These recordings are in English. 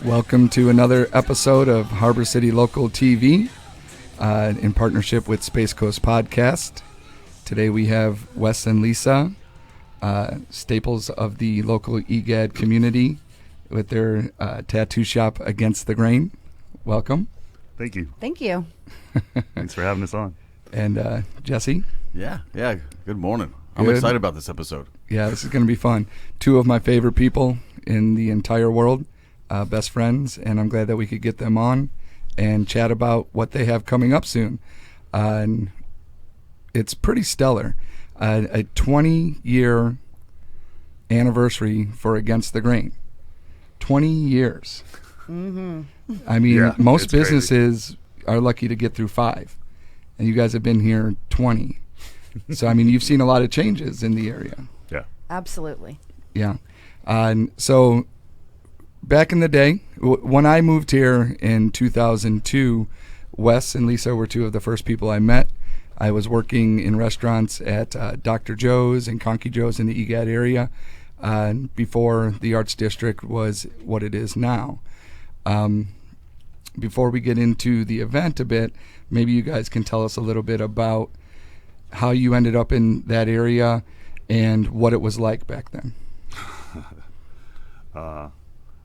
Welcome to another episode of Harbor City Local TV in partnership with Space Coast Podcast. Today we have Wes and Lisa, staples of the local EGAD community, with their tattoo shop Against the Grain. Welcome. Thank you. Thank you. Thanks for having us on. And Jesse. Yeah. Good morning. I'm excited about this episode. Yeah, this is going to be fun. Two of my favorite people in the entire world, best friends, and I'm glad that we could get them on and chat about what they have coming up soon. And it's pretty stellar. A 20-year anniversary for Against the Grain. 20 years. Mm-hmm. I mean, Yeah, most it's businesses are lucky to get through 5. And you guys have been here 20. So, I mean, you've seen a lot of changes in the area. Yeah. Absolutely. Yeah. And so back in the day, when I moved here in 2002, Wes and Lisa were two of the first people I met. I was working in restaurants at Dr. Joe's and Conky Joe's in the EGAD area before the Arts District was what it is now. Before we get into the event a bit, maybe you guys can tell us a little bit about how you ended up in that area and what it was like back then.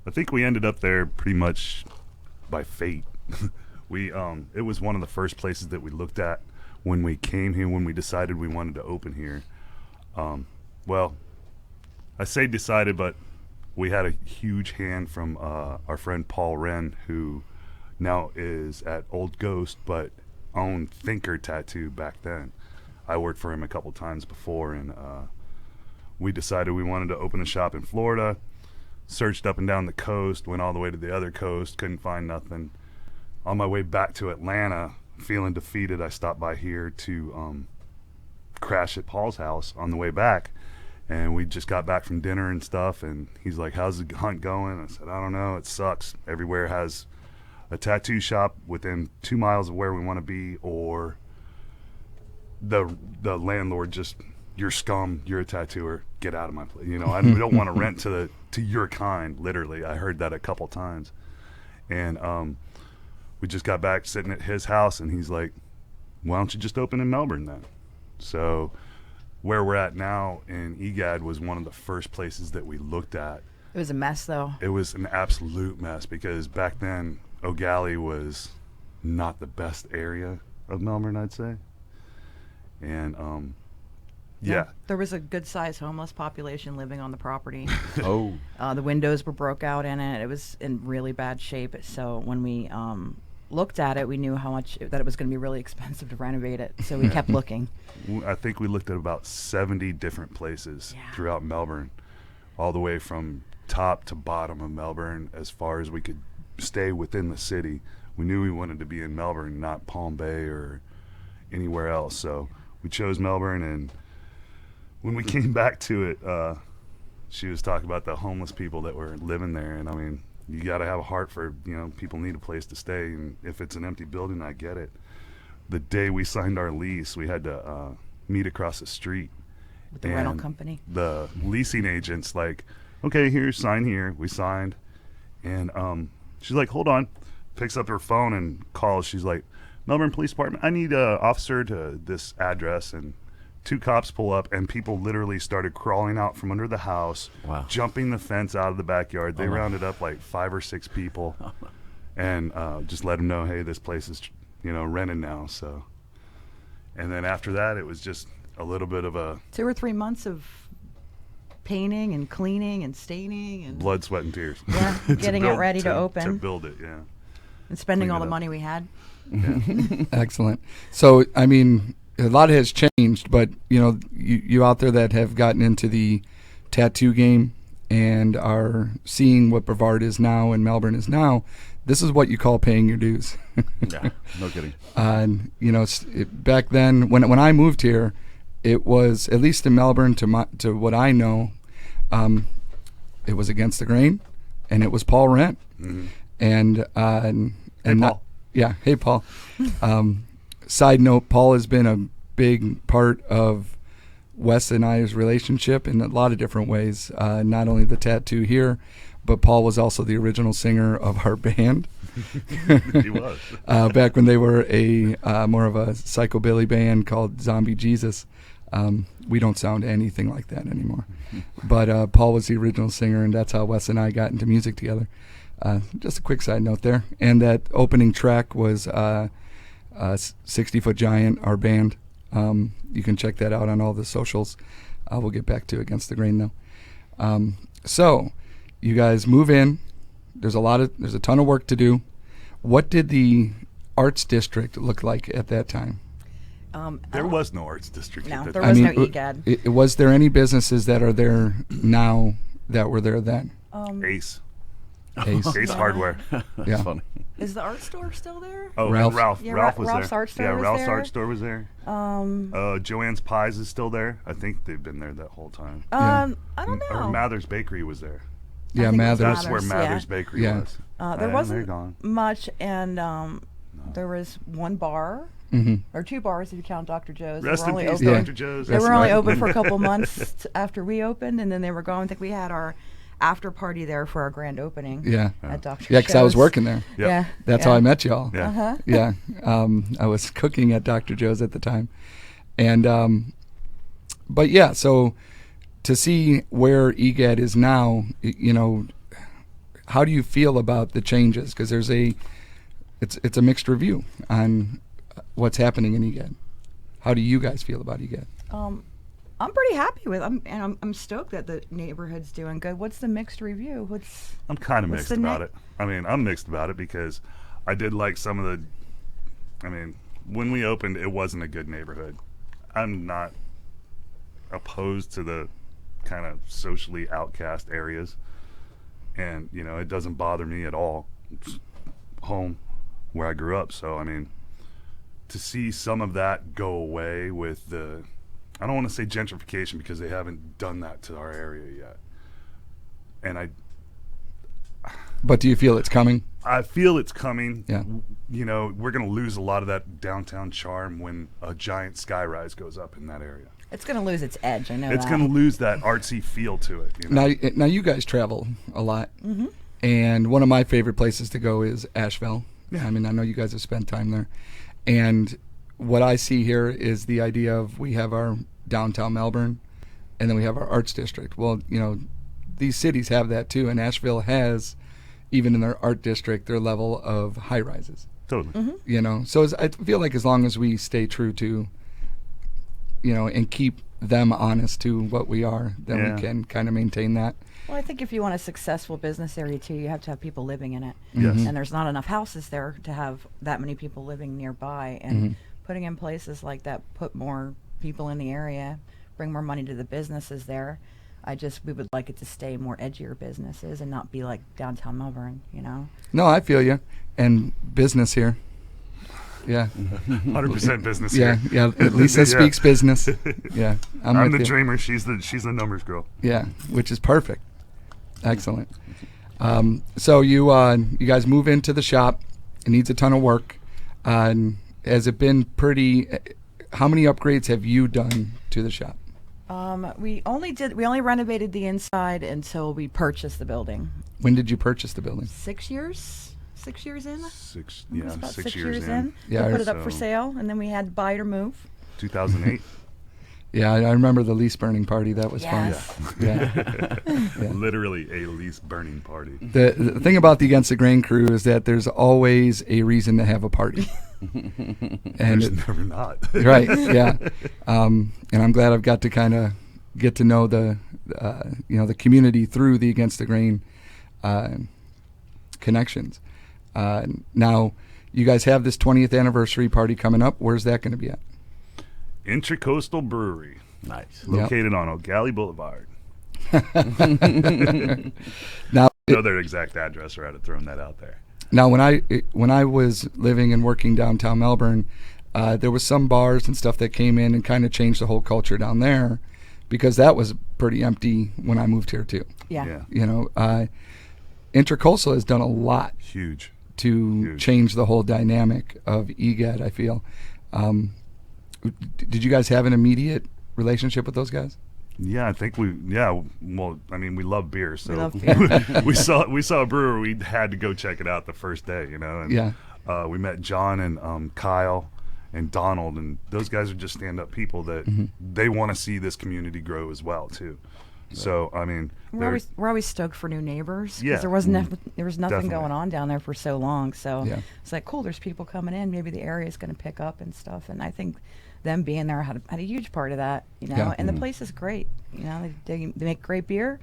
I think we ended up there pretty much by fate. It was one of the first places that we looked at when we came here, when we decided we wanted to open here. Well, I say decided, but we had a huge hand from our friend Paul Wren, who now is at Old Ghost, but owned Thinker Tattoo back then. I worked for him a couple times before, and we decided we wanted to open a shop in Florida. Searched up and down the coast, went all the way to the other coast, couldn't find nothing. On my way back to Atlanta, feeling defeated, I stopped by here to crash at Paul's house on the way back. And we just got back from dinner and stuff, and he's like, "How's the hunt going?" I said, "I don't know, it sucks. Everywhere has a tattoo shop within 2 miles of where we want to be, or the landlord just, you're scum, you're a tattooer, get out of my place. You know, I don't want to rent to your kind," literally. I heard that a couple times. And we just got back sitting at his house, and he's like, "Why don't you just open in Melbourne then?" So where we're at now in EGAD was one of the first places that we looked at. It was a mess, though. It was an absolute mess, because back then Eau Gallie was not the best area of Melbourne, I'd say. And yeah. There was a good-sized homeless population living on the property. Oh. The windows were broke out in it. It was in really bad shape. So when we looked at it, we knew that it was going to be really expensive to renovate it. So we kept looking. I think we looked at about 70 different places throughout Melbourne, all the way from top to bottom of Melbourne, as far as we could stay within the city. We knew we wanted to be in Melbourne, not Palm Bay or anywhere else. So we chose Melbourne, and when we came back to it, she was talking about the homeless people that were living there. And I mean, you got to have a heart for, people need a place to stay. And if it's an empty building, I get it. The day we signed our lease, we had to meet across the street. With the rental company? The leasing agent's like, "Okay, here, sign here." We signed. And she's like, "Hold on." Picks up her phone and calls. She's like, "Melbourne Police Department, I need an officer to this address." And 2 cops pull up, and people literally started crawling out from under the house, jumping the fence out of the backyard. They rounded up like 5 or 6 people and just let them know, "Hey, this place is, rented now." So, and then after that, it was just a little bit of a 2 or 3 months of painting and cleaning and staining and blood, sweat, and tears. Yeah, getting it ready to open. To build it, yeah. And spending Clean all it the up. money we had. Yeah. Excellent. So, I mean, a lot has changed, but, you out there that have gotten into the tattoo game and are seeing what Brevard is now and Melbourne is now, this is what you call paying your dues. Yeah, no kidding. And, back then, when I moved here, it was, at least in Melbourne, to what I know, it was Against the Grain, and it was Paul Wren. Mm-hmm. And Hey, Paul. Hey, Paul. Side note, Paul has been a big part of Wes and I's relationship in a lot of different ways. Not only the tattoo here, but Paul was also the original singer of our band. He was. Back when they were a more of a psychobilly band called Zombie Jesus. We don't sound anything like that anymore. But Paul was the original singer, and that's how Wes and I got into music together. Just a quick side note there. And that opening track was 60 Foot Giant, our band. You can check that out on all the socials. We'll get back to Against the Grain now. So you guys move in. There's a ton of work to do. What did the Arts District look like at that time? There was no arts district. No, at that there time. was no EGAD. Was there any businesses that are there now that were there then? Ace. Ace. Ace Hardware. That's Yeah. funny. Is the art store still there? Oh, Ralph's. Ralph. Yeah, Ralph was Ralph's there. Art Store yeah, was Ralph's there. Art Store was there. Joanne's Pies is still there. I think they've been there that whole time. I don't know. Or Mather's Bakery was there. Yeah, think it was Mathers. That's where Mathers, Mather's yeah. Bakery Yeah. was. There And they're wasn't gone. much, and there was one bar, Mm-hmm. or two bars if you count Dr. Joe's. They Rest were in only peace, open. Dr. Joe's. They That's were only right. open for a couple months after we opened, and then they were gone. I think we had our after party there for our grand opening. Yeah. At Dr. Yeah, because I was Joe's. working there. Yep. Yeah. That's yeah. how I met y'all. Yeah. Uh-huh. Yeah. I was cooking at Dr. Joe's at the time. And, but yeah, so to see where EGAD is now, how do you feel about the changes? Because it's a mixed review on what's happening in EGAD. How do you guys feel about EGAD? I'm pretty happy with. I'm stoked that the neighborhood's doing good. What's the mixed review? I'm kind of What's mixed the about ne- it. I mean, I'm mixed about it because I did like some of the. I mean, when we opened, it wasn't a good neighborhood. I'm not opposed to the kind of socially outcast areas, and it doesn't bother me at all. It's home where I grew up, so I mean, to see some of that go away with the. I don't want to say gentrification because they haven't done that to our area yet. And But do you feel it's coming? I feel it's coming. Yeah. We're going to lose a lot of that downtown charm when a giant skyrise goes up in that area. It's going to lose its edge. I know It's that. going to lose that artsy feel to it. Now you guys travel a lot. Mm-hmm. And one of my favorite places to go is Asheville. Yeah. I mean, I know you guys have spent time there. And what I see here is the idea of we have our downtown Melbourne and then we have our arts district. Well, these cities have that too, and Asheville has, even in their art district, their level of high rises. Totally. Mm-hmm. So I feel like as long as we stay true to, and keep them honest to what we are, then we can kind of maintain that. Well, I think if you want a successful business area too, you have to have people living in it. Yes. And there's not enough houses there to have that many people living nearby. And putting in places like that put more people in the area, bring more money to the businesses there. We would like it to stay more edgier businesses and not be like downtown Melbourne, No, I feel you. And business here. Yeah. 100% business Yeah, here. yeah. Lisa Yeah. speaks business. Yeah. I'm with the you. dreamer. She's the numbers girl. Yeah, which is perfect. Excellent. So you guys move into the shop. It needs a ton of work. Has it been pretty? How many upgrades have you done to the shop? We only renovated the inside until we purchased the building. When did you purchase the building? 6 years? 6 years in? Six It was about 6 years in. Yeah, we put it up for so- sale, and then we had to buy it or move. 2008. Yeah, I remember the lease burning party. That was Yes. fun. Yeah. Yeah. Literally a lease burning party. The thing about the Against the Grain crew is that there's always a reason to have a party. And There's never not. right, yeah. And I'm glad I've got to kind of get to know the community through the Against the Grain connections. Now, you guys have this 20th anniversary party coming up. Where's that going to be at? Intracoastal Brewery, Nice. located on Eau Gallie Boulevard. Now, Know their exact address, or I'd have thrown that out there. Now, when I was living and working downtown Melbourne, there was some bars and stuff that came in and kind of changed the whole culture down there, because that was pretty empty when I moved here too. Yeah. Intracoastal has done a lot Huge. to change the whole dynamic of EGAD, I feel. Did you guys have an immediate relationship with those guys? Yeah, I think well, I mean, we love beer, so We love beer. we saw a brewer, we had to go check it out the first day, you know. And, Yeah. we met John and Kyle and Donald, and those guys are just stand-up people that they want to see this community grow as well, too. So, I mean, We're always stoked for new neighbors because Yeah. there was nothing Definitely. going on down there for so long. So Yeah. it's like cool. There's people coming in. Maybe the area is going to pick up and stuff. And I think them being there had a huge part of that. You know, Yeah. and the place is great. You know, they make great beer.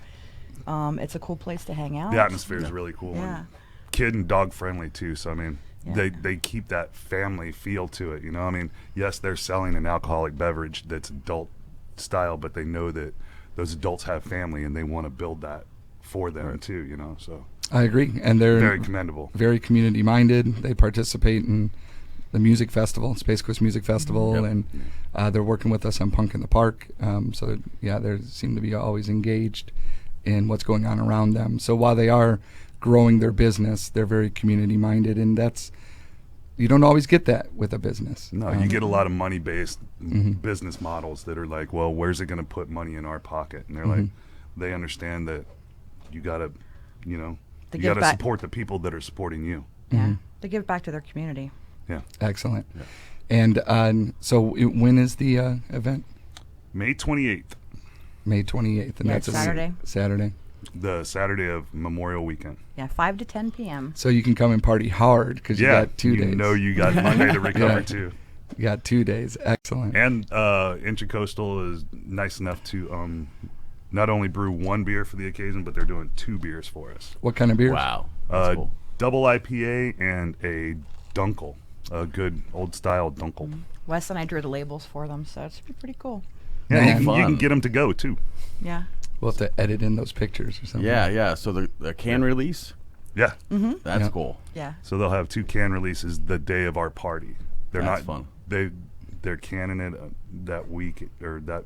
It's a cool place to hang out. the atmosphere is really cool. Yeah. And kid and dog friendly, too. So, I mean, Yeah. they keep that family feel to it, you know. I mean, yes, they're selling an alcoholic beverage that's adult style, but they know that those adults have family and they want to build that for them too, you know. So I agree, and they're very commendable. very community minded. They participate in the music festival, Space Coast Music Festival, Yep. and they're working with us on Punk in the Park. So yeah, they seem to be always engaged in what's going on around them. So while they are growing their business, they're very community minded, and you don't always get that with a business. No, you get a lot of money-based business models that are like, well, where's it going to put money in our pocket? And they're like, they understand that you got to, you know, They you give got to back. support the people that are supporting you. Yeah. To give back to their community. Yeah. Excellent. And so when is the event? May 28th, May 28th, and Yeah, that's it's a Saturday. Saturday. the Saturday of Memorial Weekend. Yeah, 5 to 10 p.m. So you can come and party hard because you Yeah, got 2 days. you know you got Monday to recover Yeah. too. You got 2 days. Excellent. And Intracoastal is nice enough to not only brew one beer for the occasion, but they're doing 2 beers for us. What kind of beers? Wow. That's cool. Double IPA and a Dunkel, a good old style Dunkel. Wes and I drew the labels for them, so it's pretty cool. Yeah, Man. you can Fun. get them to go too. Yeah. We'll have to edit in those pictures or something. Yeah. So the can release, Yeah. that's Yeah. cool. Yeah. So they'll have 2 can releases the day of our party. They're That's not fun. They're canning it that week or that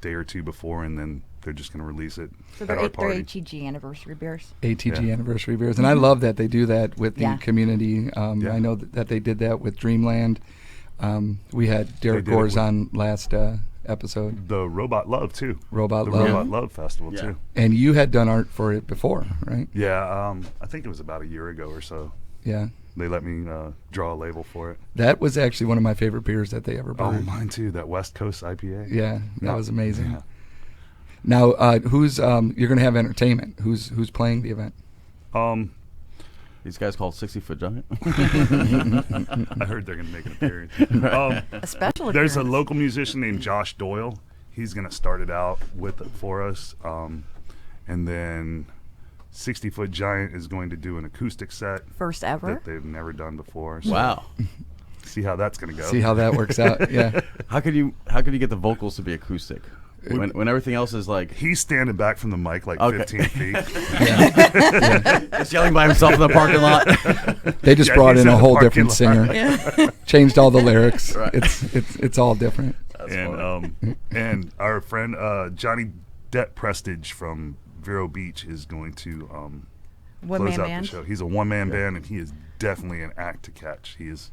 day or 2 before, and then they're just going to release it So at they're, our they're party. HEG anniversary beers. ATG Yeah. anniversary beers, and I love that they do that with the Yeah. community. Yeah. I know that they did that with Dreamland. We had Derek did it Gores with- on last episode, The Robot Love too. Robot The Love, Robot Love Festival Yeah. too. and you had done art for it before, right? Yeah, I think it was about a year ago or so. Yeah, They let me draw a label for it. that was actually one of my favorite beers that they ever Oh, brewed. mine too. That West Coast IPA. Yeah, that Yeah. was amazing. Yeah. Now, who's you're going to have entertainment? Who's playing the event? These guys called 60-Foot Giant. I heard they're going to make an appearance. A special There's a appearance. local musician named Josh Doyle. He's going to start it out for us. And then 60-Foot Giant is going to do an acoustic set First ever. that they've never done before. So Wow. see how that's going to go. See how that works out. Yeah, How could you get the vocals to be acoustic when everything else is like He's standing back from the mic like Okay. 15 feet. just yelling by himself in the parking lot? they just Yeah, brought he's in in a the whole parking different lot. singer, changed all the lyrics. Right. It's all different. That's and funny. and our friend Johnny Depp Prestige from Vero Beach is going to One close man out band. the show. He's a one-man band, and he is definitely an act to catch. He's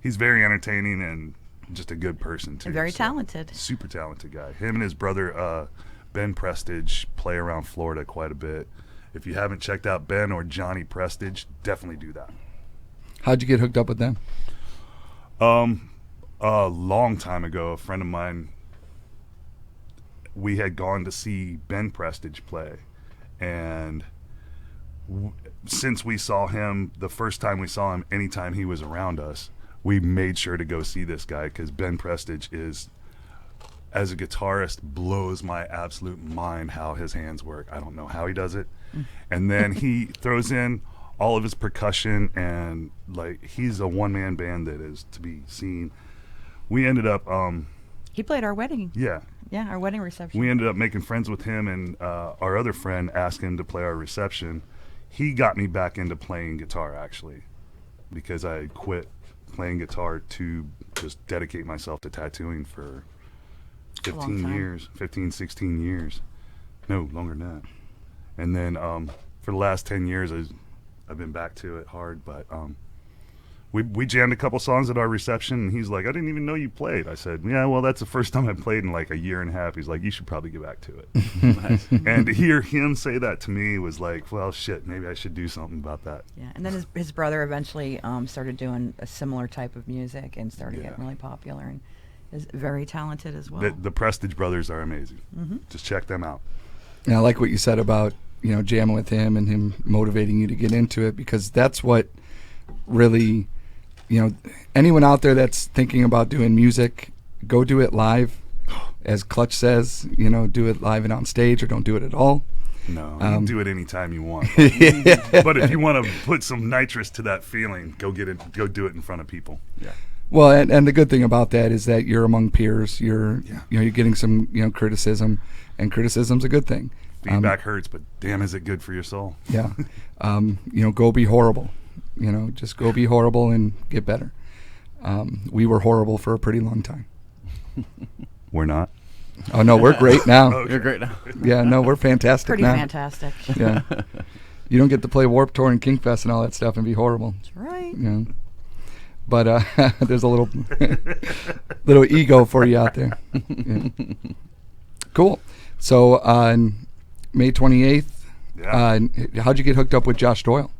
very entertaining and just a good person too. And very so talented. super talented guy. Him and his brother Ben Prestige play around Florida quite a bit. If you haven't checked out Ben or Johnny Prestige, definitely do that. How'd you get hooked up with them? A long time ago, a friend of mine, we had gone to see Ben Prestige play, and since we saw him, the first time we saw him, anytime he was around us, we made sure to go see this guy because Ben Prestige is, as a guitarist, blows my absolute mind how his hands work. I don't know how he does it. And then he throws in all of his percussion, and like he's a one-man band that is to be seen. We ended up, He played our wedding. yeah, Yeah, our wedding reception. we ended up making friends with him, and our other friend asked him to play our reception. He got me back into playing guitar, actually, because I had quit playing guitar to just dedicate myself to tattooing for A long 15 time. years, 15, 16 years. No, longer than that. And then for the last 10 years, I've been back to it hard, but we jammed a couple songs at our reception, and he's like, I didn't even know you played. I said, yeah, well, that's the first time I played in like a year and a half. He's like, you should probably get back to it. Nice. And to hear him say that to me was like, well, shit, maybe I should do something about that. Yeah, and then his brother eventually started doing a similar type of music and started Yeah. getting really popular and is very talented as well. The Prestige brothers are amazing. Mm-hmm. Just check them out. And I like what you said about, you know, jamming with him and him motivating you to get into it, because that's what really, you know, anyone out there that's thinking about doing music, go do it live. As Clutch says, you know, do it live and on stage, or don't do it at all. No, you can do it anytime you want. But if you want to put some nitrous to that feeling, go get it. Go do it in front of people. Yeah. Well, and the good thing about that is that you're among peers. You're Yeah. you know, you're getting some, you know, criticism, and criticism's a good thing. Feedback hurts, but damn, is it good for your soul? Yeah. You know, go be horrible. You know, just go be horrible and get better. We were horrible for a pretty long time. We're not. Oh no, we're great now. Okay. You're great now. Yeah, no, we're fantastic Pretty now. fantastic. Yeah. You don't get to play Warped Tour and Kingfest and all that stuff and be horrible. That's right. You know. But there's a little little ego for you out there. Yeah. Cool. So on May 28th, Yeah. how'd you get hooked up with Josh Doyle?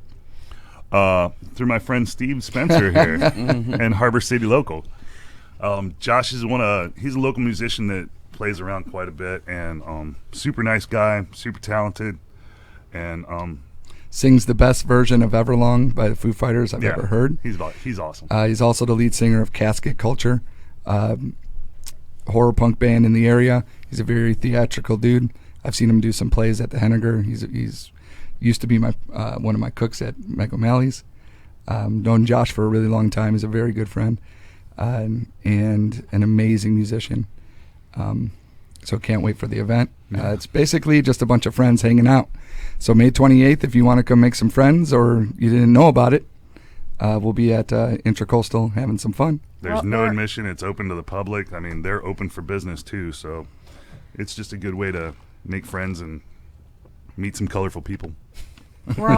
Through my friend Steve Spencer here and Harbor City Local. Josh is he's a local musician that plays around quite a bit, and super nice guy, super talented, and Sings the best version of Everlong by the Foo Fighters I've ever heard. He's awesome. He's also the lead singer of Casket Culture, horror punk band in the area. He's a very theatrical dude. I've seen him do some plays at the Henniger. He's used to be my one of my cooks at Mike O'Malley's. Known Josh for a really long time. He's a very good friend, and an amazing musician. So can't wait for the event. It's basically just a bunch of friends hanging out. So May 28th, if you want to come make some friends or you didn't know about it, we'll be at Intracoastal having some fun. There's no admission. It's open to the public. I mean, they're open for business too, so it's just a good way to make friends and meet some colorful people. We're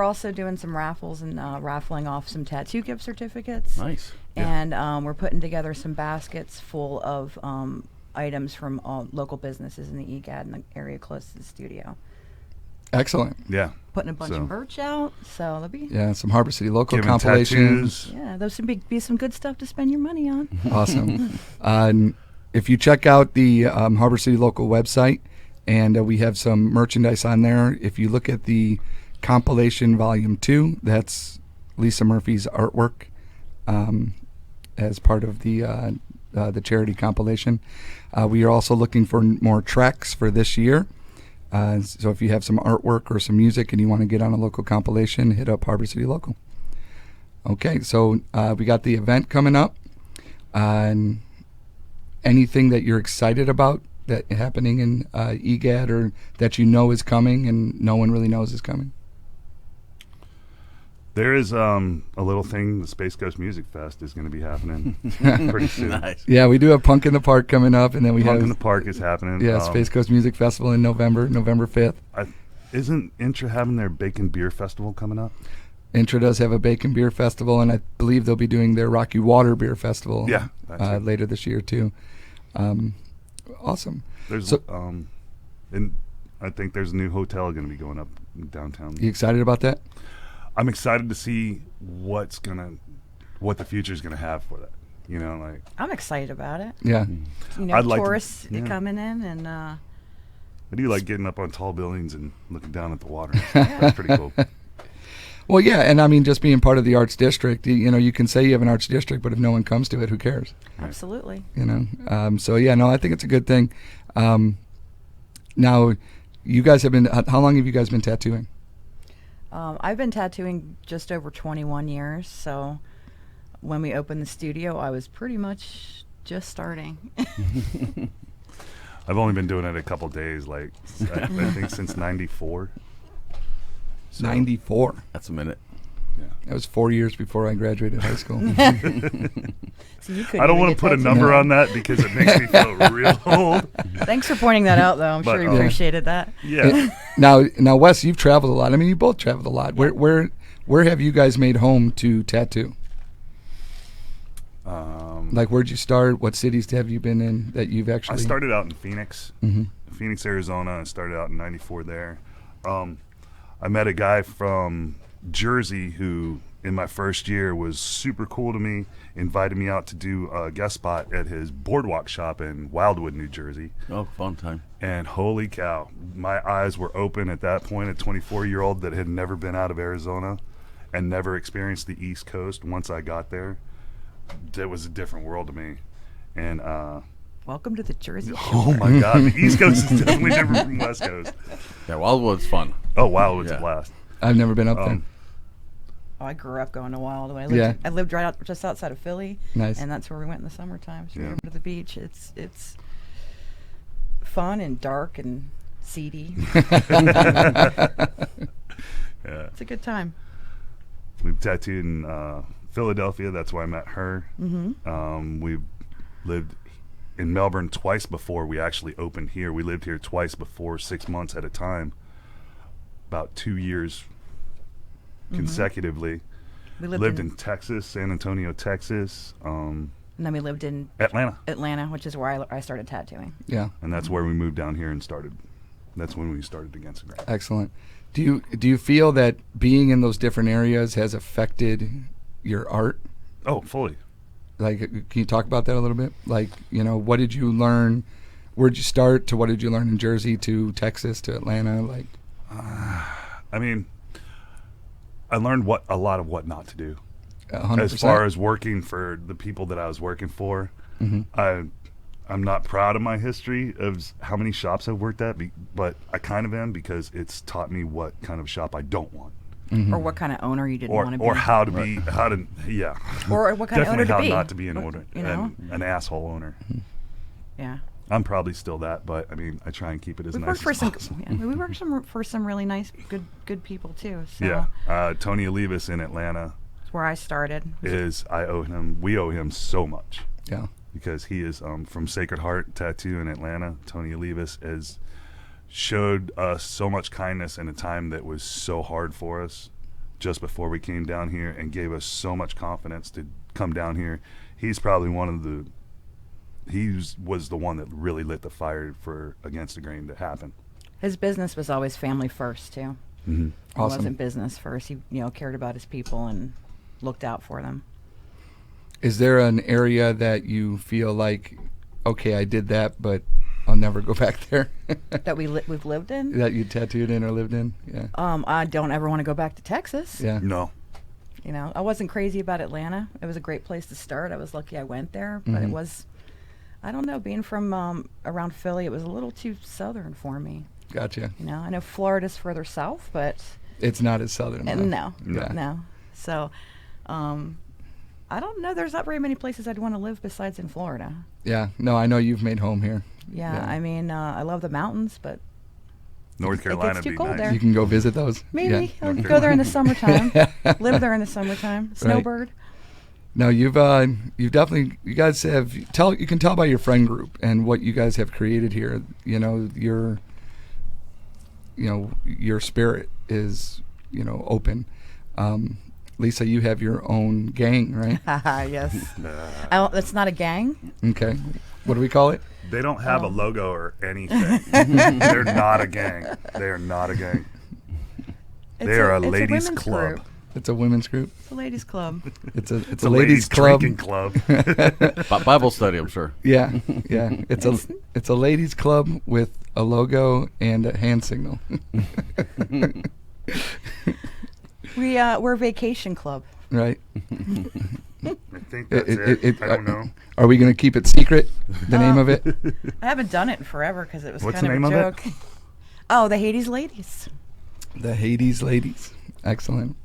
also doing some raffles and raffling off some tattoo gift certificates. Nice. And we're putting together some baskets full of items from all local businesses in the EGAD in the area close to the studio. Excellent. Yeah. Putting a bunch So- of merch out, so that'll be Yeah, some Harbor City Local Giving compilations. tattoos. yeah, those should be some good stuff to spend your money on. Awesome. And if you check out the Harbor City Local website, and we have some merchandise on there. If you look at the compilation volume 2, that's Lisa Murphy's artwork as part of the charity compilation. We are also looking for more tracks for this year. So if you have some artwork or some music and you want to get on a local compilation, hit up Harbor City Local. Okay, so we got the event coming up. And anything that you're excited about that happening in EGAD, or that you know is coming and no one really knows is coming? There is a little thing, the Space Coast Music Fest is going to be happening pretty soon. Nice. Yeah, we do have Punk in the Park coming up, and then we Punk have in the Park is happening. Space Coast Music Festival in November 5th. Isn't Intra having their Bacon Beer Festival coming up? Intra does have a Bacon Beer Festival, and I believe they'll be doing their Rocky Water Beer Festival Yeah, that's it. later this year too. Awesome. There's So- and I think there's a new hotel going to be going up in downtown. You excited about that? I'm excited to see what the future is going to have for that. You know, like I'm excited about it. Yeah. You know, I'd like to- tourists yeah. coming in and I do like getting up on tall buildings and looking down at the water. That's pretty cool. Well, yeah, and I mean, just being part of the Arts District, you know, you can say you have an Arts District, but if no one comes to it, who cares? absolutely. You know, so yeah, no, I think it's a good thing. Now, you guys have been. How long have you guys been tattooing? I've been tattooing just over 21 years, so when we opened the studio, I was pretty much just starting. I've only been doing it a couple days, like I think since '94. 94. That's a minute. That was 4 years before I graduated high school. So you couldn't I don't even want get to put a tattooed. number No. on that because it makes me feel real old. Thanks for pointing that out, though. I'm But, sure you yeah. appreciated that. Yeah. Now, Wes, you've traveled a lot. I mean, you both traveled a lot. Where have you guys made home to tattoo? Like, where'd you start? What cities have you been in that you've actually? I started out in Phoenix, Phoenix, Arizona. I started out in '94 there. I met a guy from Jersey who, in my first year, was super cool to me. Invited me out to do a guest spot at his boardwalk shop in Wildwood, New Jersey. Oh, fun time. And holy cow, my eyes were open at that point. A 24-year-old that had never been out of Arizona and never experienced the East Coast. Once I got there, it was a different world to me. And Welcome to the Jersey Shore. oh my God, the East Coast is definitely different from West Coast. Yeah, Wildwood's fun. Oh, Wildwood's Yeah. a blast. I've never been up there. Oh, I grew up going to Wildwood. Yeah. I lived right out just outside of Philly. Nice. And that's where we went in the summertime. So we Yeah. went to the beach. It's fun and dark and seedy. Yeah. It's a good time. We've tattooed in Philadelphia. That's where I met her. We've lived in Melbourne twice before we actually opened here. We lived here twice before, 6 months at a time, about 2 years consecutively. We Lived in Texas, San Antonio, Texas, and then we lived in Atlanta, which is where I started tattooing. Yeah. and that's where we moved down here and started. That's when we started Against the Grain. Excellent. Do you feel that being in those different areas has affected your art? Oh, fully. Like, can you talk about that a little bit? Like, what did you learn? Where'd you start to what did you learn in Jersey to Texas to Atlanta? Like, I mean, I learned a lot of what not to do. 100%. As far as working for the people that I was working for, I'm not proud of my history of how many shops I've worked at, but I kind of am because it's taught me what kind of shop I don't want, Or what kind of owner you didn't want to be. or how to be, yeah, Or what kind of owner definitely to how be. not to be an owner, You know? an asshole owner. Yeah. I'm probably still that, but I mean, I try and keep it as We nice worked for as some. possible. Yeah, we worked for some really nice, good people too. So Yeah, Tony Olivas in Atlanta that's where I started. we owe him so much. yeah. Because he is from Sacred Heart Tattoo in Atlanta. Tony Olivas has showed us so much kindness in a time that was so hard for us just before we came down here, and gave us so much confidence to come down here. He's probably was the one that really lit the fire for Against the Grain to happen. His business was always family first too. Mm-hmm. It Awesome. wasn't business first. He cared about his people and looked out for them. Is there an area that you feel like, okay, I did that, but I'll never go back there? That we've lived in. That you tattooed in or lived in? Yeah. I don't ever want to go back to Texas. Yeah. No. I wasn't crazy about Atlanta. It was a great place to start. I was lucky I went there, but it was, I don't know, being from around Philly, it was a little too southern for me. Gotcha. I know Florida's further south, but It's not as southern. though. no. Yeah. So, I don't know. There's not very many places I'd want to live besides in Florida. Yeah. No, I know you've made home here. Yeah, Yeah. I mean, I love the mountains, but North Carolina gets too would be cold nice. there. You can go visit those. maybe Yeah. I'll go there in the summertime. Live there in the summertime. Snowbird. No, you've definitely, you guys have, you can tell by your friend group and what you guys have created here. Your spirit is, open. Lisa, you have your own gang, right? Yes. It's not a gang. Okay. What do we call it? They don't have a logo or anything. They're not a gang. They are not a gang. They are a ladies' women's club. Group. It's a women's group. It's a ladies' club. It's a It's a ladies' club. drinking club. Bible study, I'm sure. Yeah, yeah. It's a ladies' club with a logo and a hand signal. We're a vacation club. Right. I think that's it. I don't know. Are we going to keep it secret? The name of it? I haven't done it in forever because it was What's kind the of name a of it? joke. Oh, the Hades Ladies. The Hades Ladies. Excellent.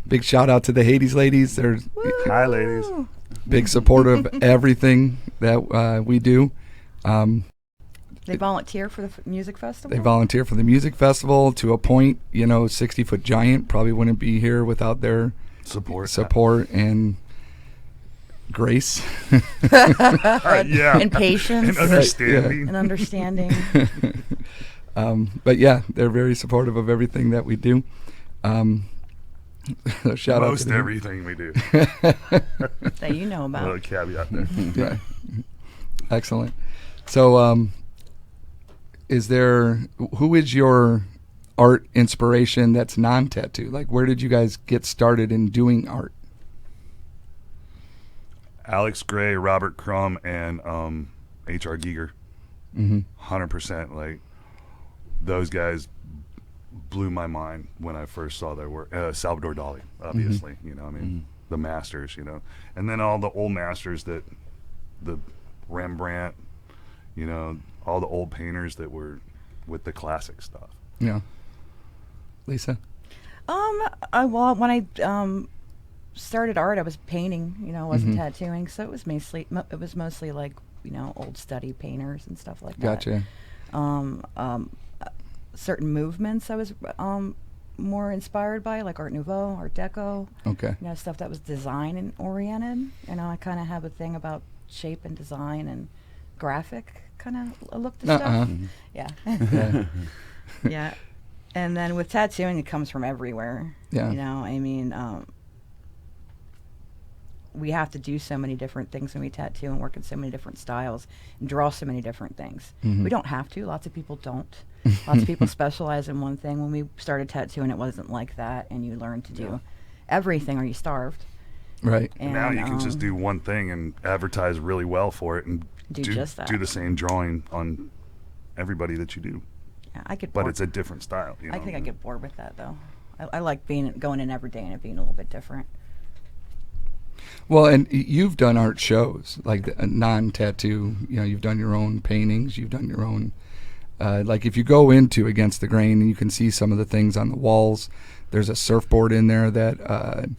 Big shout out to the Hades Ladies. They're Hi, ladies. big supporter of everything that we do. They volunteer for the music festival. They volunteer for the music festival to a point. 60-foot giant probably wouldn't be here without their support and grace. Yeah. And patience. And understanding. And understanding. But yeah, they're very supportive of everything that we do. So shout out Most to him. everything we do. that you know A about. little caveat there. Yeah. Excellent. So, who is your art inspiration that's non-tattoo? Like, where did you guys get started in doing art? Alex Gray, Robert Crumb, and H.R. Giger. 100%. Like, those guys blew my mind when I first saw their work. Salvador Dali, obviously. You know, I mean, the masters, you know. And then all the old masters the Rembrandt, you know, all the old painters that were with the classic stuff. Yeah. Lisa? Well, when I started art, I was painting. You know, I wasn't tattooing, so it was mostly like, you know, old study painters and stuff like that. Gotcha. Certain movements I was more inspired by, like Art Nouveau, Art Deco. Okay. You know, stuff that was design and oriented. You know, I kind of have a thing about shape and design and graphic kind of look to stuff. Yeah. Yeah. Yeah. And then with tattooing, it comes from everywhere. Yeah. You know, I mean, we have to do so many different things when we tattoo and work in so many different styles and draw so many different things. We don't have to. Lots of people don't. Lots of people specialize in one thing. When we started tattooing, it wasn't like that, and you learn to do everything or you starved. Right. And Now you can just do one thing and advertise really well for it and Do just that. do the same drawing on everybody that you do. Yeah, I could. But bored- it's a different style. You know? I think I get bored with that though. I like going in every day and it being a little bit different. Well, and you've done art shows, like the, non-tattoo. You know, you've done your own paintings. You've done your own. Like if you go into Against the Grain, and you can see some of the things on the walls. There's a surfboard in there that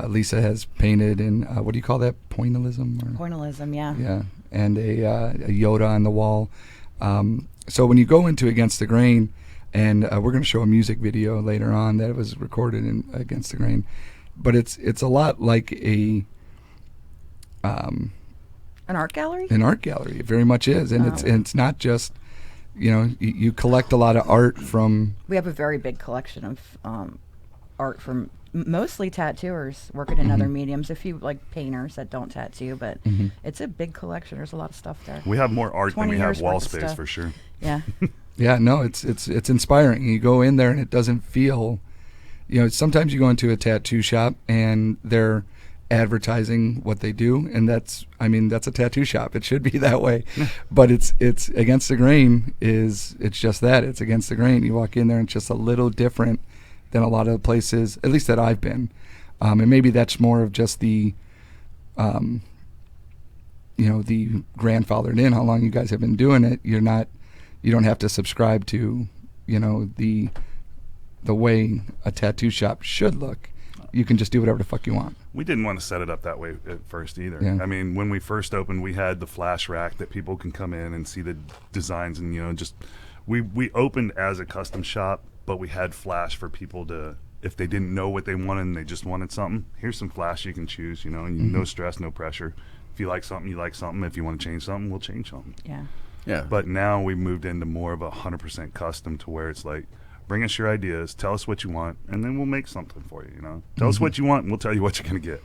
Lisa has painted, and what do you call that? Pointillism? Or? Pointillism, yeah. Yeah, and a Yoda on the wall. So when you go into Against the Grain, and we're going to show a music video later on that was recorded in Against the Grain, but it's a lot like An art gallery? an art gallery. It very much is, and it's not just, you know, you collect a lot of art from. We have a very big collection of art from mostly tattooers working in other mediums. A few like painters that don't tattoo, but it's a big collection. There's a lot of stuff there. We have more art than 20 we have years wall worth of space stuff. for sure. Yeah. Yeah, no, it's inspiring. You go in there and it doesn't feel, you know, sometimes you go into a tattoo shop and they're advertising what they do, and that's a tattoo shop. It should be that way. But it's Against the Grain it's just that. It's against the grain. You walk in there and it's just a little different than a lot of the places, at least that I've been. And maybe that's more of just the you know, the grandfathered in, how long you guys have been doing it. You don't have to subscribe to, you know, the way a tattoo shop should look. You can just do whatever the fuck you want. We didn't want to set it up that way at first either. Yeah. I mean, when we first opened, we had the flash rack that people can come in and see the designs, and you know, just we opened as a custom shop, but we had flash for people to, if they didn't know what they wanted and they just wanted something, here's some flash you can choose, you know, and no stress, no pressure. If you like something, you like something. If you want to change something, we'll change something. Yeah. Yeah. But now we moved into more of a 100% custom, to where it's like, bring us your ideas, tell us what you want, and then we'll make something for you, you know. Tell us what you want, and we'll tell you what you're going to get.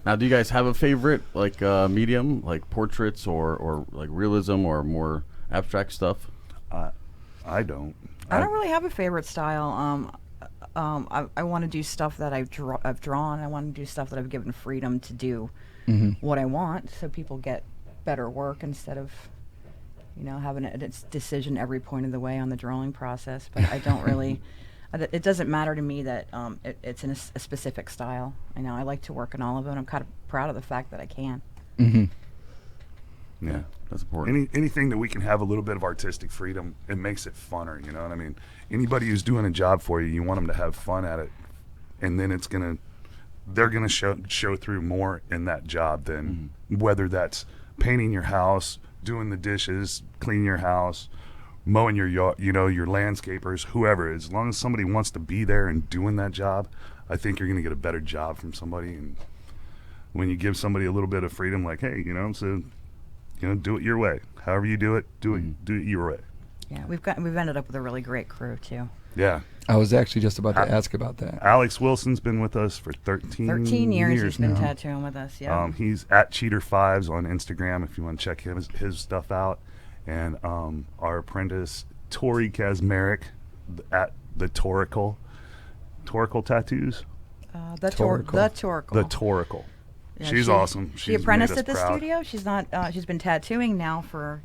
Now, do you guys have a favorite, like, medium, like portraits or like realism or more abstract stuff? I don't. I don't really have a favorite style. I want to do stuff that I've drawn. I want to do stuff that I've given freedom to do what I want, so people get better work instead of, you know, having a decision every point of the way on the drawing process. But I don't really. It doesn't matter to me that it's in a specific style. I know I like to work in all of it. I'm kind of proud of the fact that I can. Yeah. That's important. Anything that we can have a little bit of artistic freedom, it makes it funner, you know what I mean? Anybody who's doing a job for you, you want them to have fun at it, and then they're gonna show through more in that job than whether that's painting your house, doing the dishes, cleaning your house, mowing your yard, you know, your landscapers, whoever. As long as somebody wants to be there and doing that job, I think you're gonna get a better job from somebody. And when you give somebody a little bit of freedom, like, hey, you know, so, you know, do it your way. However you do it, do it your way. Yeah, we've ended up with a really great crew too. Yeah. I was actually just about to ask about that. Alex Wilson's been with us for 13 years he's been now. tattooing with us. Yeah. He's at Cheater5s on Instagram if you want to check his stuff out. And our apprentice, Tori Kazmarek, at the Torical Tattoos. The Torical. Torical. The Torical. Yeah, She's awesome. She She's apprenticed made us at the proud. studio. She's not. She's been tattooing now for,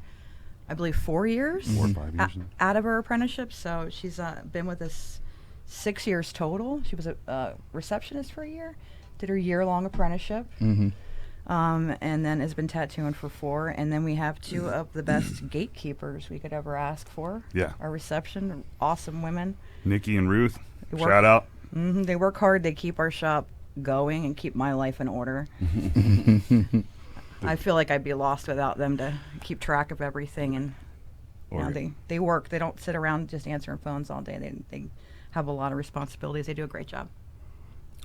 I believe, 4 years. 4 or 5 years now. Out of her apprenticeship, so she's been with us 6 years total. She was a receptionist for a year, did her year-long apprenticeship, Mm-hmm. and then has been tattooing for 4. And then we have 2 of the best gatekeepers we could ever ask for. Yeah. Our reception, awesome women. Nikki and Ruth, They work- shout out. They work hard. They keep our shop going and keep my life in order. I feel like I'd be lost without them to keep track of everything. And you know, they work. They don't sit around just answering phones all day. They have a lot of responsibilities. They do a great job.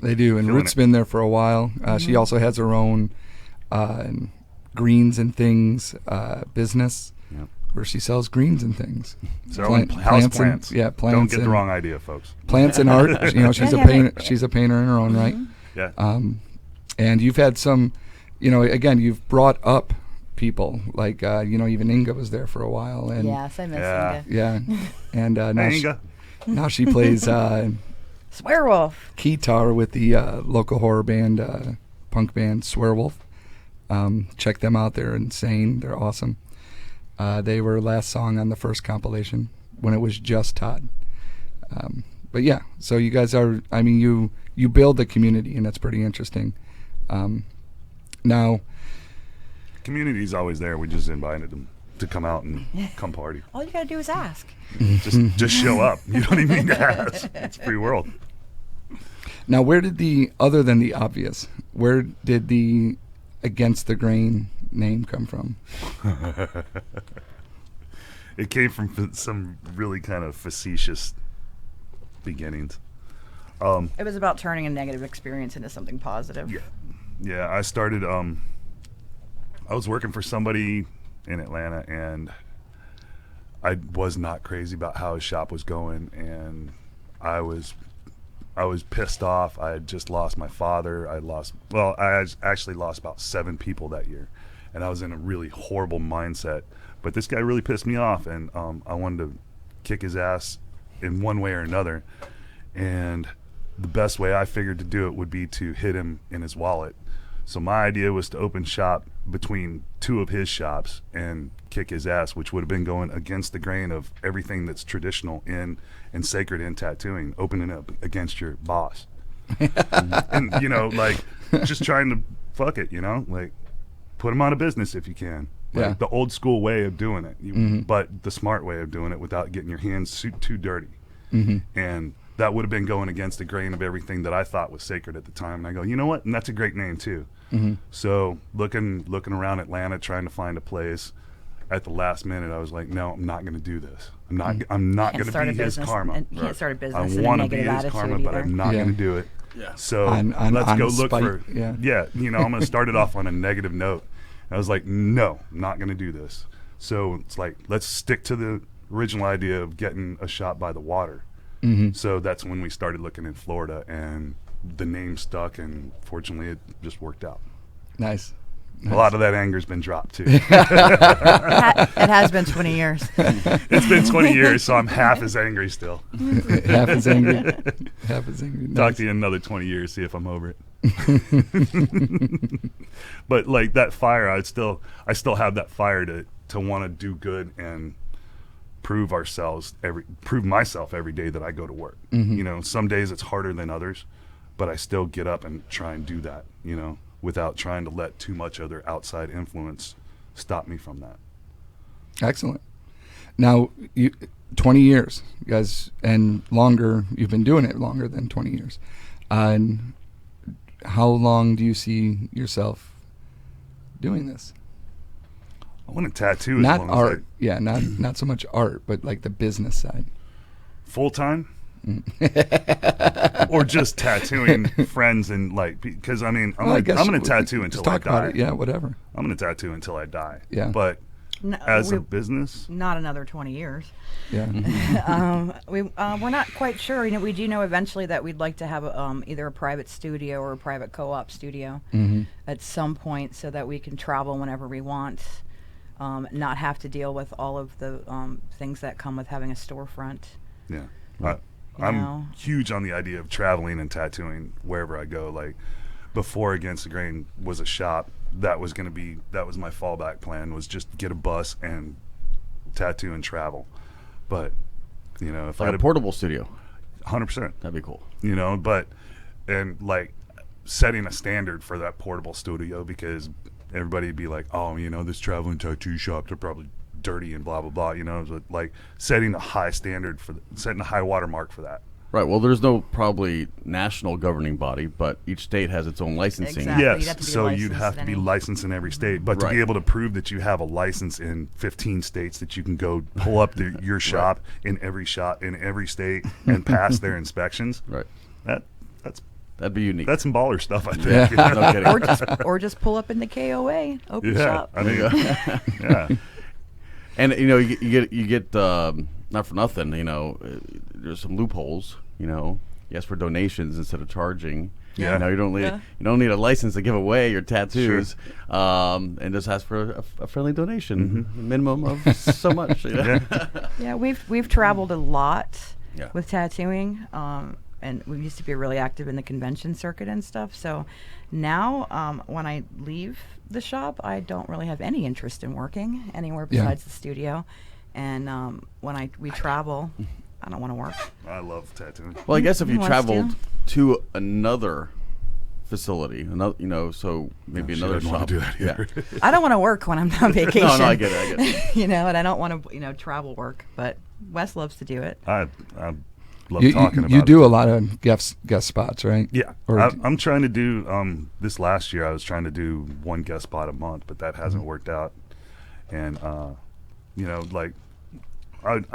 They do, and Killing Ruth's it. been there for a while. She also has her own greens and things business Yep. where she sells greens and things. Selling Plant- house plants and- plants. yeah, Don't plants get the and- wrong idea, folks. Plants and art. You know, she's Yeah, a painter. She's a painter in her own right. Yeah. And you've had some, you know, again, you've brought up people like, you know, even Inga was there for a while, and Yes, I miss Yeah. Inga. yeah, and now Hey, she, Inga. now she plays Swearwolf. guitar with the local horror band, punk band Swearwolf. Check them out; they're insane. They're awesome. They were last song on the first compilation when it was just Todd. But yeah, so you guys are. I mean, you build the community, and that's pretty interesting. Now, Community's always there. We just invited them to come out and come party. All you gotta do is ask. Just show up. You don't even need to ask. It's free world. now, where did other than the obvious, where did the Against the Grain name come from? It came from some really kind of facetious beginnings. It was about turning a negative experience into something positive. Yeah, I started, I was working for somebody in Atlanta, and I was not crazy about how his shop was going, and I was pissed off. I had just lost my father. I actually lost about 7 people that year, and I was in a really horrible mindset. But this guy really pissed me off, and I wanted to kick his ass in one way or another. And the best way I figured to do it would be to hit him in his wallet. So my idea was to open shop between 2 of his shops and kick his ass, which would have been going against the grain of everything that's traditional and sacred in tattooing, opening up against your boss. and, you know, like, just trying to fuck it, you know? Like, put him out of business if you can. Like, Yeah. the old school way of doing it, but the smart way of doing it without getting your hands too dirty. And that would have been going against the grain of everything that I thought was sacred at the time. And I go, you know what? And that's a great name too. So looking around Atlanta, trying to find a place. At the last minute, I was like, no, I'm not going to do this. I'm not going to be his karma. And you can't start a business I in a want to be negative his attitude karma, either. but I'm not Yeah. going to do it. Yeah. So On let's go look spite, for. yeah. You know, I'm going to start it off on a negative note. I was like, no, I'm not going to do this. So it's like, let's stick to the original idea of getting a shop by the water. So that's when we started looking in Florida, and the name stuck, and fortunately it just worked out. Nice. A lot of that anger's been dropped too. It has been 20 years. It's been 20 years, so I'm half as angry still. Half as angry. Half as angry. Talk Nice. to you in another 20 years, see if I'm over it. But like that fire, I still have that fire to want to do good and prove myself every day that I go to work. You know, some days it's harder than others, but I still get up and try and do that, you know, without trying to let too much other outside influence stop me from that. Excellent. Now, 20 years, you guys, and longer. You've been doing it longer than 20 years. And how long do you see yourself doing this? I want to tattoo as Not long art, as yeah, not so much art, but like the business side. full time. Or just tattooing friends and like, because I mean, I'm Well, I going guess to we tattoo can until just I talk about die. it. Yeah, whatever. I'm going to tattoo until I die. Yeah. But No, as a business? not another 20 years. Yeah. We're not quite sure. We do know eventually that we'd like to have either a private studio or a private co-op studio at some point, so that we can travel whenever we want, not have to deal with all of the things that come with having a storefront. Yeah. You I'm know. huge on the idea of traveling and tattooing wherever I go. Like, before Against the Grain was a shop, that was my fallback plan, was just get a bus and tattoo and travel. But, if I Like had a portable studio. 100%, That'd be cool. and like setting a standard for that portable studio, because everybody'd be like, oh, this traveling tattoo shop, they're probably dirty and blah blah blah. So, like, setting a high standard setting a high watermark for that. Right. Well, there's no probably national governing body, but each state has its own licensing. Exactly. You'd have Yes, to be so you'd licensed have to in be any- licensed in every state, but to be Right. able to prove that you have a license in 15 states, that you can go pull up your shop in every state and pass their inspections. Right. That's That'd be unique. some baller stuff, I think. Yeah. you know? No kidding. or just pull up in the KOA open Yeah, shop. I mean, yeah, And you get not for nothing. There's some loopholes. You ask for donations instead of charging. Yeah. You don't need a license to give away your tattoos. And just ask for a friendly donation, a minimum of so much. Yeah, we've traveled a lot Yeah. with tattooing, and we used to be really active in the convention circuit and stuff. So now, when I leave the shop, I don't really have any interest in working anywhere Yeah. besides the studio. And when we travel, I don't want to work. I love tattooing. Well, I guess if Who you wants traveled to another facility, so maybe Shit, another I don't wanna shop. do that either. I don't want to work when I'm on vacation. No, I get it. And I don't want to, travel work. But Wes loves to do it. I love You talking about you it. do a lot of guest spots, right? Yeah, Or I'm trying to do. This last year, I was trying to do one guest spot a month, but that hasn't worked out. And I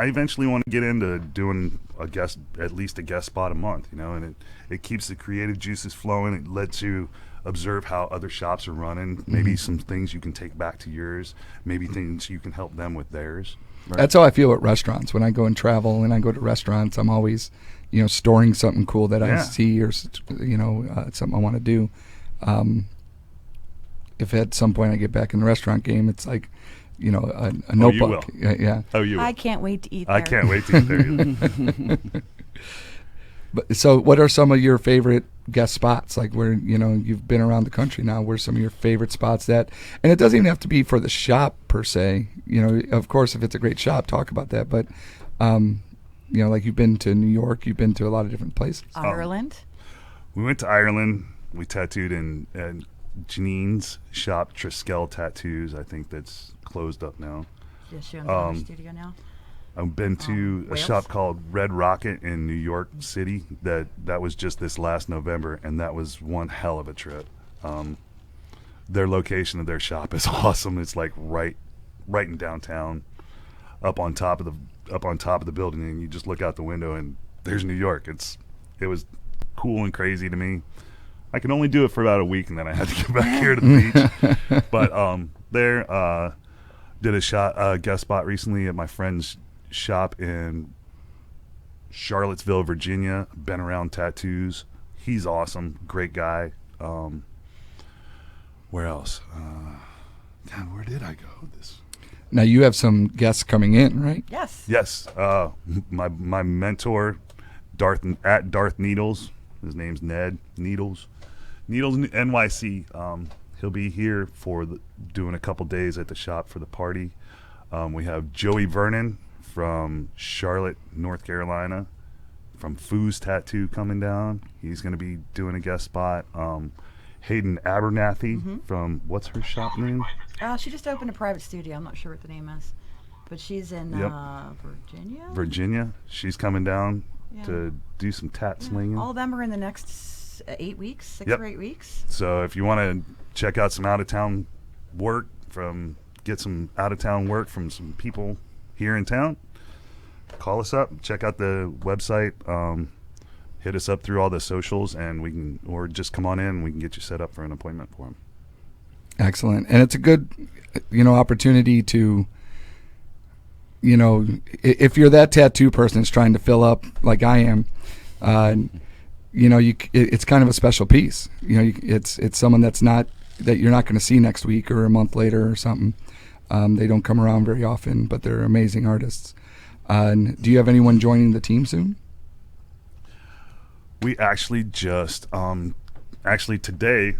eventually want to get into doing at least a guest spot a month. And it keeps the creative juices flowing. It lets you observe how other shops are running. Maybe some things you can take back to yours. Maybe things you can help them with theirs. That's how I feel at restaurants. When I go and travel and I go to restaurants, I'm always, storing something cool that I Yeah. see, or something I want to do. If at some point I get back in the restaurant game, it's like, a you notebook. will. Yeah. Oh, you. I can't wait to eat there. I can't wait to eat there either. But so, what are some of your favorite guest spots? Like, where you've been around the country now. Where's some of your favorite spots and it doesn't even have to be for the shop per se. Of course, if it's a great shop, talk about that. But like, you've been to New York, you've been to a lot of different places. Ireland. We went to Ireland. We tattooed in Janine's shop, Triskel Tattoos. I think that's closed up now. Is she on the studio now? I've been to a Wales? shop called Red Rocket in New York City. That was just this last November, and that was one hell of a trip. Their location of their shop is awesome. It's like right in downtown, up on top of the building, and you just look out the window and there's New York. It was cool and crazy to me. I can only do it for about a week, and then I had to get back here to the beach. But did a guest spot recently at my friend's shop in Charlottesville, Virginia. Been around tattoos. He's awesome, great guy. Where else? God, where did I go? Now you have some guests coming in, right? Yes. Yes, my mentor, Darth Needles. His name's Ned Needles NYC. He'll be here for doing a couple days at the shop for the party. We have Joey Vernon from Charlotte, North Carolina, from Foo's Tattoo coming down. He's going to be doing a guest spot. Hayden Abernathy from, what's her shop name? She just opened a private studio. I'm not sure what the name is, but she's in Yep. Virginia. Virginia. She's coming down Yeah. to do some tat slinging. All of them are in the next 8 weeks, 6 Yep. or 8 weeks. So if you want to check out some out-of-town work get some out-of-town work from some people here in town, call us up, check out the website, hit us up through all the socials, and or just come on in and we can get you set up for an appointment for them. Excellent. And it's a good, opportunity to you know, if you're that tattoo person that's trying to fill up like I am, you know, it's kind of a special piece. You know, it's someone that you're not going to see next week or a month later or something. They don't come around very often, but they're amazing artists. And do you have anyone joining the team soon? We actually just today,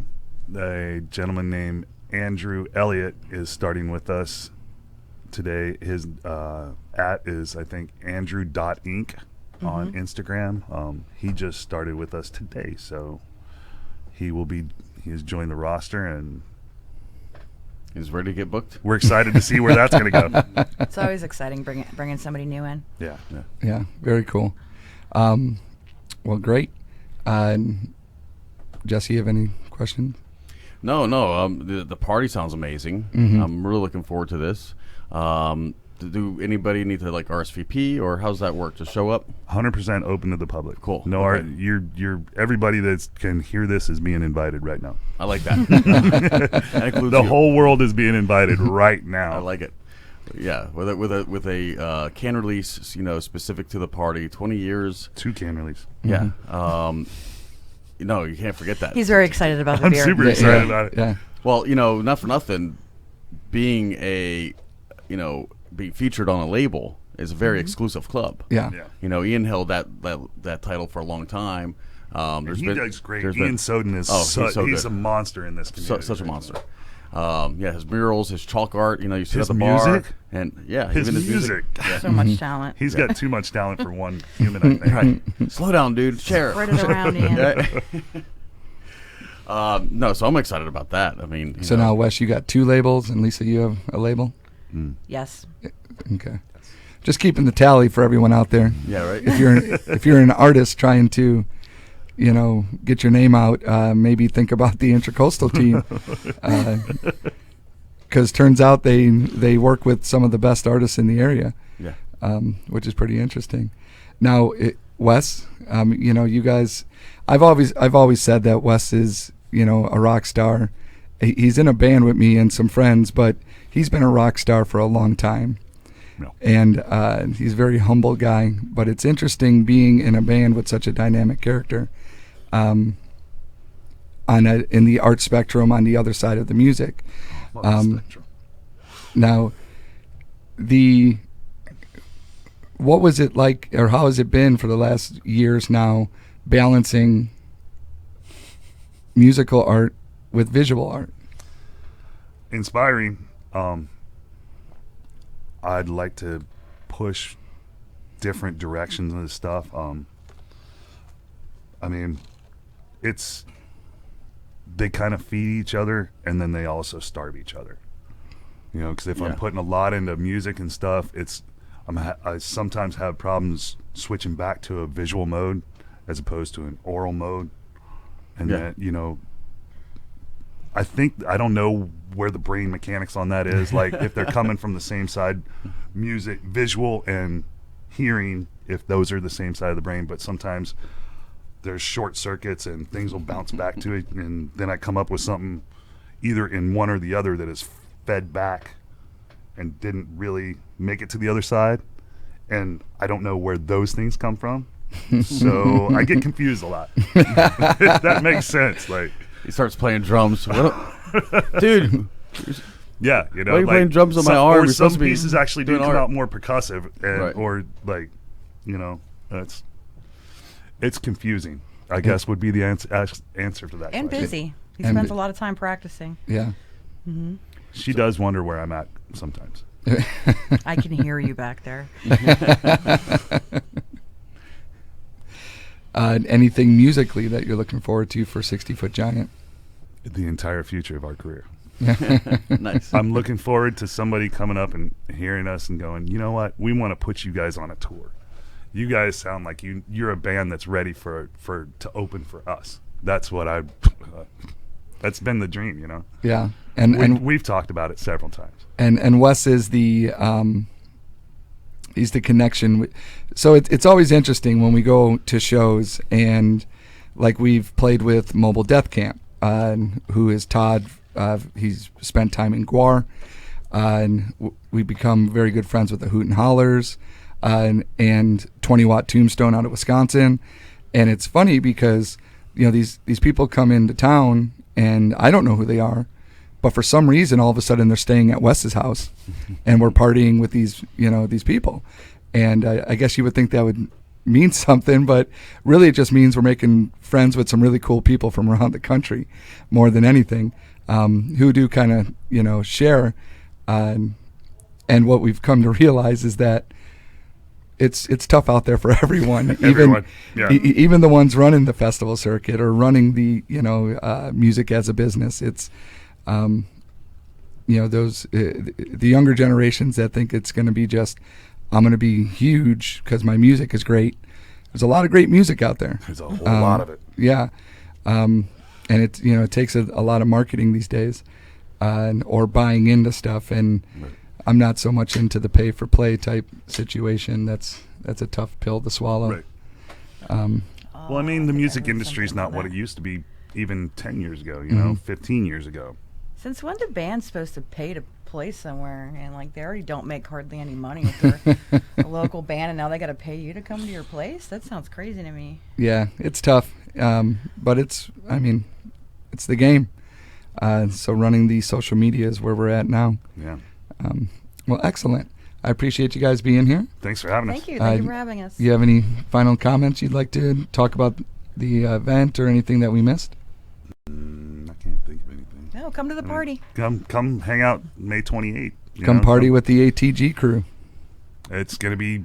a gentleman named Andrew Elliott is starting with us today. His at is, I think, andrew.inc on Instagram. He just started with us today, so he has joined the roster, and He's ready to get booked. we're excited to see where that's going to go. It's always exciting bringing somebody new in. Yeah. Yeah, very cool. Well, great. Jesse, you have any questions? No. The party sounds amazing. Mm-hmm. I'm really looking forward to this. Do anybody need to like RSVP, or how's that work? To show up? 100% open to the public. Cool. No, Okay. you're everybody that can hear this is being invited right now. I like that. That includes The you. whole world is being invited right now. I like it. Yeah, with a can release, you know, specific to the party. 20 years. 2 can release. Yeah. No, you can't forget that. He's very excited about the I'm beer. super excited about it. Yeah. Well, you know, not for nothing, being featured on a label is a very exclusive club. Yeah. Yeah. You know, Ian held that title for a long time. He does great. there's Ian been- Soden is he's so he's good. a monster in this community. such a monster. Yeah, his murals, his chalk art. You know, you sit His at the bar, music? and yeah, His even music. Yeah. So much talent. He's got too much talent for one human, I think. Right. Slow down, dude. Share. Spread it around, Ian. Yeah. No, so I'm excited about that. I mean, you So know, now, Wes, you got 2 labels, and Lisa, you have a label? Yes. Okay. Just keeping the tally for everyone out there. yeah, right. If you're an artist trying to, you know, get your name out, maybe think about the Intracoastal team, because turns out they work with some of the best artists in the area, Yeah. which is pretty interesting. Now, Wes, you know, you guys, I've always said that Wes is, you know, a rock star. He's in a band with me and some friends, but he's been a rock star for a long time. No. And he's a very humble guy, but it's interesting being in a band with such a dynamic character in the art spectrum on the other side of the music. Now, what was it like, or how has it been for the last years now, balancing musical art with visual art? Inspiring. I'd like to push different directions of this stuff. I mean, they kind of feed each other, and then they also starve each other. You know, because if I'm Yeah. putting a lot into music and stuff, I sometimes have problems switching back to a visual mode as opposed to an oral mode, and Yeah. that, you know, I don't know where the brain mechanics on that is. Like, if they're coming from the same side, music, visual, and hearing, if those are the same side of the brain. But sometimes there's short circuits and things will bounce back to it, and then I come up with something either in one or the other that is fed back and didn't really make it to the other side. And I don't know where those things come from. So I get confused a lot. If that makes sense. Like, He starts playing drums. Dude, yeah, you know, Why are you like playing drums on my some, arm? Or You're some supposed to be pieces actually do doing come art. out more percussive, and, Right. or like, you know, it's confusing. I guess would be the answer to that. And question. busy. He And spends bu- a lot of time practicing. Yeah. She does wonder where I'm at sometimes. I can hear you back there. Anything musically that you're looking forward to for 60 Foot Giant? The entire future of our career. nice. I'm looking forward to somebody coming up and hearing us and going, you know what? We want to put you guys on a tour. You guys sound like you're a band that's ready to open for us. That's what that's been the dream, you know. Yeah. And We've talked about it several times. and Wes is the he's the connection. So it's always interesting when we go to shows, and like we've played with Mobile Death Camp, who is Todd. He's spent time in Guar. and we become very good friends with the Hoot and Hollers, and 20 Watt Tombstone out of Wisconsin. And it's funny because, these people come into town and I don't know who they are, but for some reason, all of a sudden they're staying at Wes's house and we're partying with these people. And I guess you would think that would mean something, but really it just means we're making friends with some really cool people from around the country more than anything, who do kind of, share. And what we've come to realize is that it's tough out there for everyone. Even the ones running the festival circuit or running the music as a business. It's those the younger generations that think it's going to be just, I'm going to be huge because my music is great. There's a lot of great music out there. There's a whole lot of it. Yeah, and it takes a lot of marketing these days, or buying into stuff. And Right. I'm not so much into the pay for play type situation. That's a tough pill to swallow. Right. Oh, Well, I mean, the think music read industry is something not what about it used to be even 10 years ago, Mhm. 15 years ago. Since when do bands supposed to pay to play somewhere? And they already don't make hardly any money if they're a local band, and now they got to pay you to come to your place. That sounds crazy to me. Yeah, it's tough, but it's the game. So running the social media is where we're at now. Yeah. Well, excellent. I appreciate you guys being here. Thanks for having us. Thank you. Thank you for having us. Do you have any final comments you'd like to talk about the event or anything that we missed? I can't think of anything. No, come to the party. Come hang out May 28th. Come party with the ATG crew. It's going to be,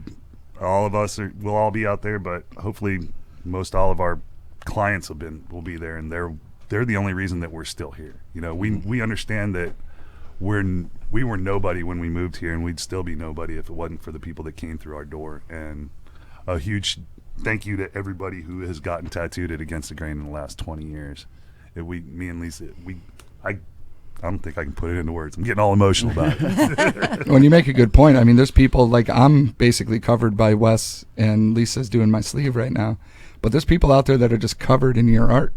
all of us we'll all be out there, but hopefully most all of our clients will be there, and they're the only reason that we're still here. We understand that we were nobody when we moved here, and we'd still be nobody if it wasn't for the people that came through our door. And a huge thank you to everybody who has gotten tattooed at Against the Grain in the last 20 years. Me and Lisa, I don't think I can put it into words. I'm getting all emotional about it. When you make a good point, there's people like I'm basically covered by Wes, and Lisa's doing my sleeve right now. But there's people out there that are just covered in your art,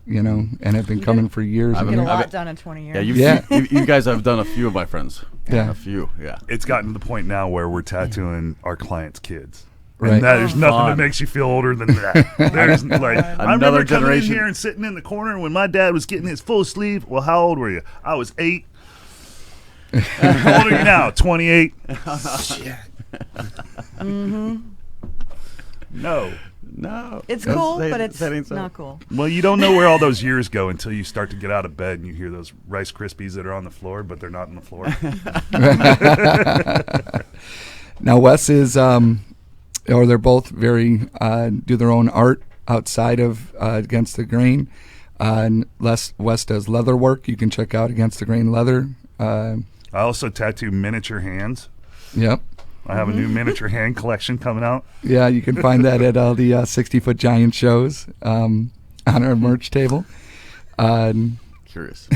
and have been coming for years. I You and get a years. lot done in 20 years. Yeah, Yeah. you guys have done a few of my friends. Yeah. A few, yeah. It's gotten to the point now where we're tattooing our clients' kids. Right. And there's nothing Fun. that makes you feel older than that. There's I remember coming generation. in here and sitting in the corner when my dad was getting his full sleeve. Well, how old were you? I was 8. How old are you now? 28. Shit. No. No. It's That's- cool, that- but it's that ain't so. not cool. Well, you don't know where all those years go until you start to get out of bed and you hear those Rice Krispies that are on the floor, but they're not on the floor. Now Wes is, they're both very do their own art outside of Against the Grain. And Wes does leather work. You can check out Against the Grain Leather. I also tattoo miniature hands. Yep. I have a new miniature hand collection coming out. Yeah, you can find that at all the 60-foot giant shows on our merch table. Curious.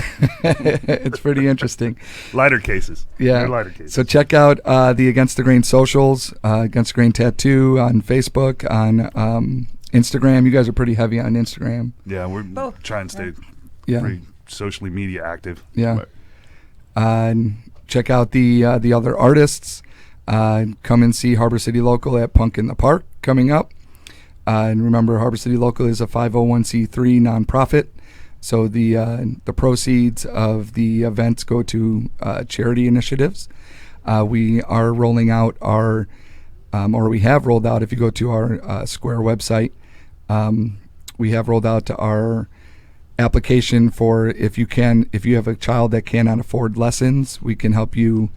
It's pretty interesting. Lighter cases. Yeah. They're lighter cases. So check out the Against the Grain socials, Against the Grain Tattoo on Facebook, on Instagram. You guys are pretty heavy on Instagram. Yeah, we're Both. trying to stay Yeah. pretty socially media active. Yeah. Right. And check out the other artists. Come and see Harbor City Local at Punk in the Park coming up. And remember, Harbor City Local is a 501c3 nonprofit. So the proceeds of the events go to charity initiatives. We are rolling out our, or we have rolled out, if you go to our Square website, we have rolled out our application for if you have a child that cannot afford lessons, we can help you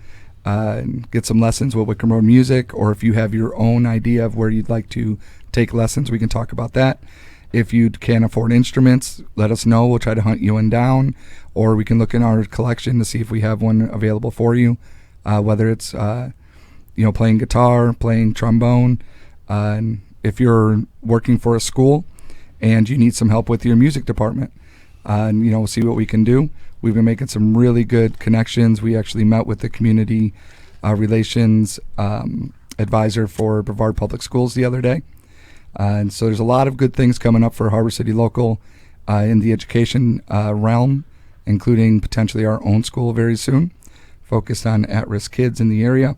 get some lessons with Wickham Road Music, or if you have your own idea of where you'd like to take lessons, we can talk about that. If you can't afford instruments, let us know. We'll try to hunt you one down, or we can look in our collection to see if we have one available for you, whether it's playing guitar, playing trombone. And if you're working for a school and you need some help with your music department, we'll see what we can do. We've been making some really good connections. We actually met with the community relations advisor for Brevard Public Schools the other day. And so there's a lot of good things coming up for Harbor City Local in the education realm, including potentially our own school very soon. focused on at-risk kids in the area.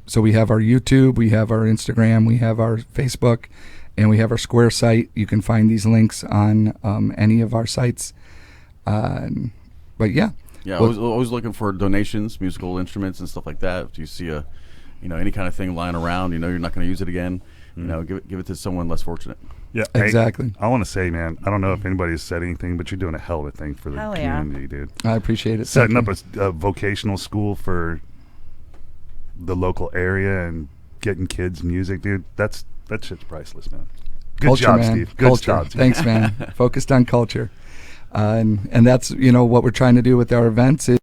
So we have our YouTube, we have our Instagram, we have our Facebook, and we have our Square site. You can find these links on any of our sites. But yeah. Yeah, Well, always looking for donations, musical instruments and stuff like that. If you see any kind of thing lying around, you're not going to use it again. Give it to someone less fortunate. Yeah, exactly. I want to say, man, I don't know if anybody has said anything, but you're doing a hell of a thing for the Hell yeah. community, dude. I appreciate it. Setting Thank up you. a vocational school for the local area and getting kids music, dude. That shit's priceless, man. Good Culture, job, man. Steve. Good Culture. job, Steve. Thanks, man. Focused on culture. And that's, what we're trying to do with our events is,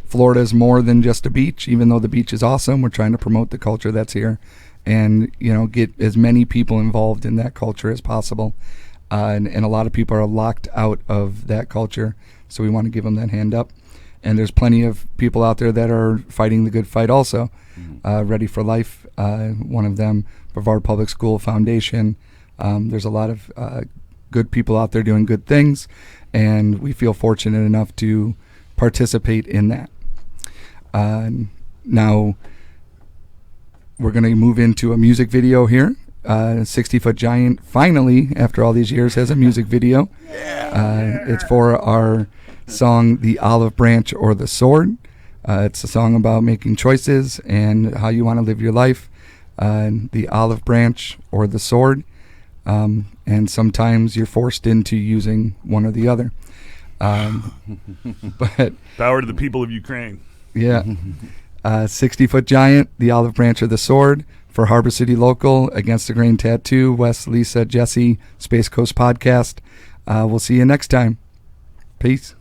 Florida is more than just a beach. Even though the beach is awesome, we're trying to promote the culture that's here and, get as many people involved in that culture as possible. And a lot of people are locked out of that culture. So we want to give them that hand up. And there's plenty of people out there that are fighting the good fight also. Ready for Life, one of them, Brevard Public School Foundation. There's a lot of good people out there doing good things, and we feel fortunate enough to participate in that. Now, we're going to move into a music video here. 60 Foot Giant, finally, after all these years, has a music video. It's for our song, The Olive Branch or the Sword. It's a song about making choices and how you want to live your life. The olive branch or the sword. And sometimes you're forced into using one or the other. But Power to the people of Ukraine. yeah, 60 Foot Giant, The Olive Branch or the Sword for Harbor City Local, Against the Grain Tattoo, Wes, Lisa, Jesse, Space Coast Podcast. We'll see you next time. Peace.